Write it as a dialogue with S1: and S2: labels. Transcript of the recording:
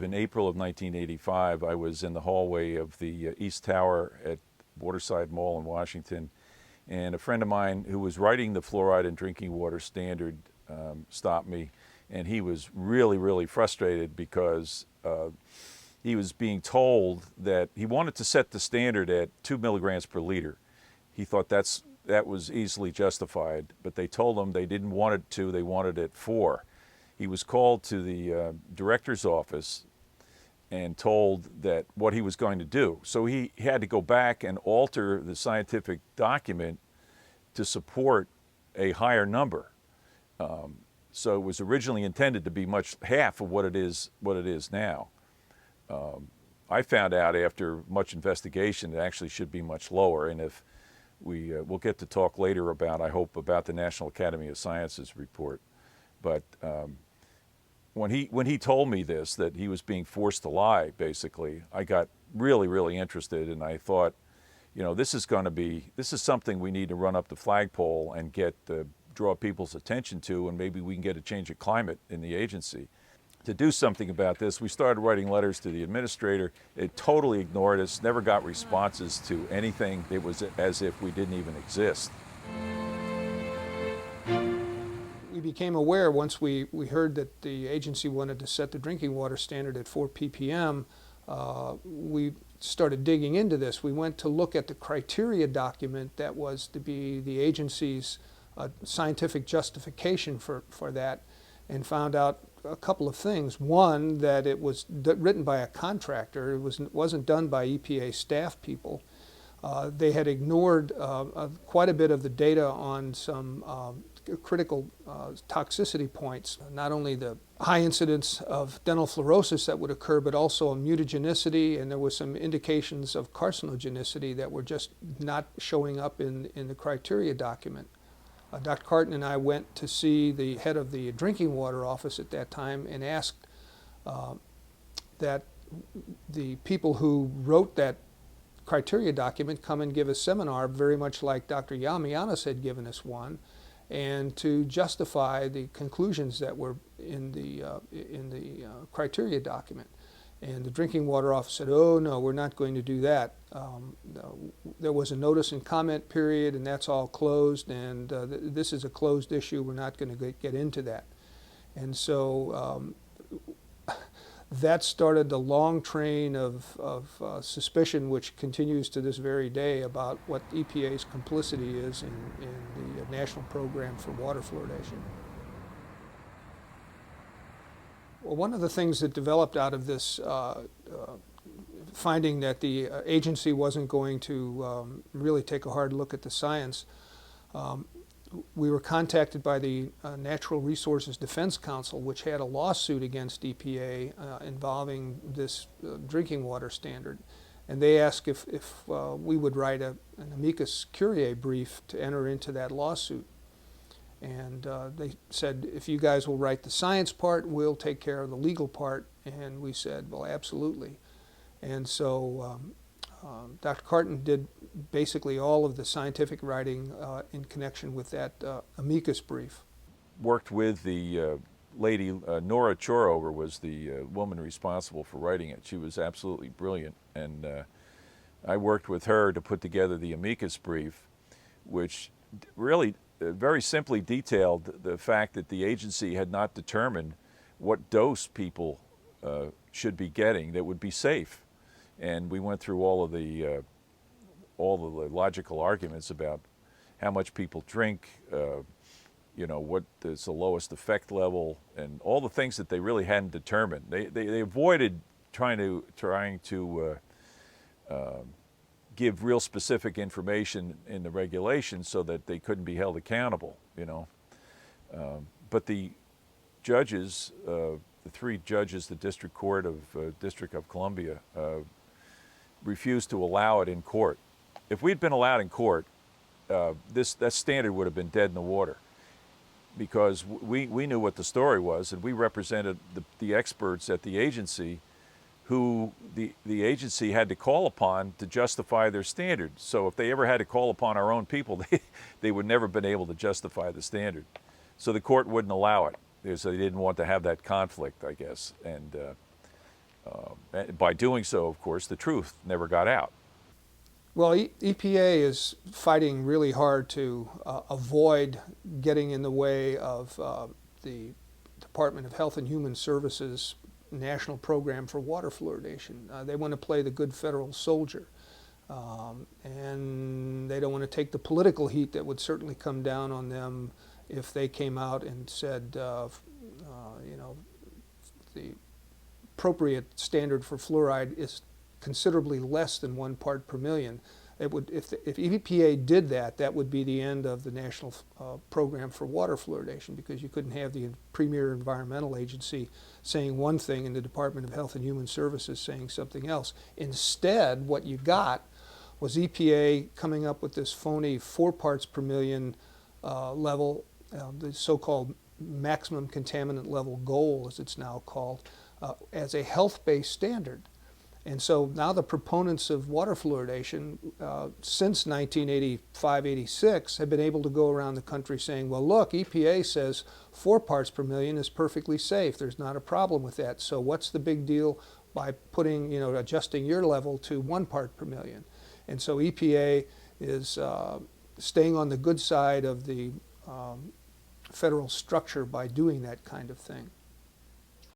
S1: in April of 1985. I was in the hallway of the East Tower at Waterside Mall in Washington, and a friend of mine who was writing the fluoride in drinking water standard stopped me, and he was really, really frustrated because he was being told that he wanted to set the standard at 2 milligrams per liter. He thought that was easily justified, but they told him they didn't want it 2, they wanted it 4. He was called to the director's office and told that what he was going to do. So he had to go back and alter the scientific document to support a higher number. So it was originally intended to be half of what it is now. I found out after much investigation it actually should be much lower, and if we'll get to talk later about, I hope, about the National Academy of Sciences report. But when he told me this, that he was being forced to lie, basically, I got really, really interested, and I thought, this is something we need to run up the flagpole and draw people's attention to, and maybe we can get a change of climate in the agency. To do something about this, we started writing letters to the administrator. It totally ignored us, never got responses to anything. It was as if we didn't even exist.
S2: We became aware once we heard that the agency wanted to set the drinking water standard at 4 ppm. We started digging into this. We went to look at the criteria document that was to be the agency's scientific justification for that, and found out a couple of things. One, that it was written by a contractor. It wasn't done by EPA staff people. They had ignored quite a bit of the data on some critical toxicity points, not only the high incidence of dental fluorosis that would occur, but also mutagenicity, and there was some indications of carcinogenicity that were just not showing up in the criteria document. Dr. Carton and I went to see the head of the drinking water office at that time and asked that the people who wrote that criteria document come and give a seminar, very much like Dr. Yamianis had given us one, and to justify the conclusions that were in the criteria document. And the drinking water office said, "Oh no, we're not going to do that. There was a notice and comment period, and that's all closed, and this is a closed issue. We're not going to get into that." And so that started the long train of suspicion, which continues to this very day, about what EPA's complicity is in the national program for water fluoridation. Well, one of the things that developed out of this finding that the agency wasn't going to really take a hard look at the science, we were contacted by the Natural Resources Defense Council, which had a lawsuit against EPA involving this drinking water standard. And they asked if we would write an amicus curiae brief to enter into that lawsuit. And they said, if you guys will write the science part, we'll take care of the legal part. And we said, well, absolutely. And so Dr. Carton did basically all of the scientific writing in connection with that amicus brief.
S1: Worked with the lady, Nora Chorover was the woman responsible for writing it. She was absolutely brilliant. And I worked with her to put together the amicus brief, which really very simply detailed the fact that the agency had not determined what dose people should be getting that would be safe. And we went through all of the logical arguments about how much people drink, what is the lowest effect level, and all the things that they really hadn't determined. They avoided trying to give real specific information in the regulation so that they couldn't be held accountable, But the judges, the 3 judges, the District Court of District of Columbia, refused to allow it in court. If we'd been allowed in court, that standard would have been dead in the water, because we knew what the story was, and we represented the experts at the agency who the agency had to call upon to justify their standard. So if they ever had to call upon our own people, they would never have been able to justify the standard. So the court wouldn't allow it, because they didn't want to have that conflict, I guess. And By doing so, of course, the truth never got out.
S2: Well, EPA is fighting really hard to avoid getting in the way of the Department of Health and Human Services national program for water fluoridation. They want to play the good federal soldier. And they don't want to take the political heat that would certainly come down on them if they came out and said, you know, the appropriate standard for fluoride is considerably less than 1 part per million. It would, if EPA did that, that would be the end of the national program for water fluoridation, because you couldn't have the premier environmental agency saying one thing and the Department of Health and Human Services saying something else. Instead, what you got was EPA coming up with this phony 4 parts per million level, the so-called maximum contaminant level goal, as it's now called, as a health-based standard. And so now the proponents of water fluoridation since 1985-86 have been able to go around the country saying, well, look, EPA says 4 parts per million is perfectly safe. There's not a problem with that. So what's the big deal by putting, you know, adjusting your level to 1 part per million? And so EPA is staying on the good side of the federal structure by doing that kind of thing.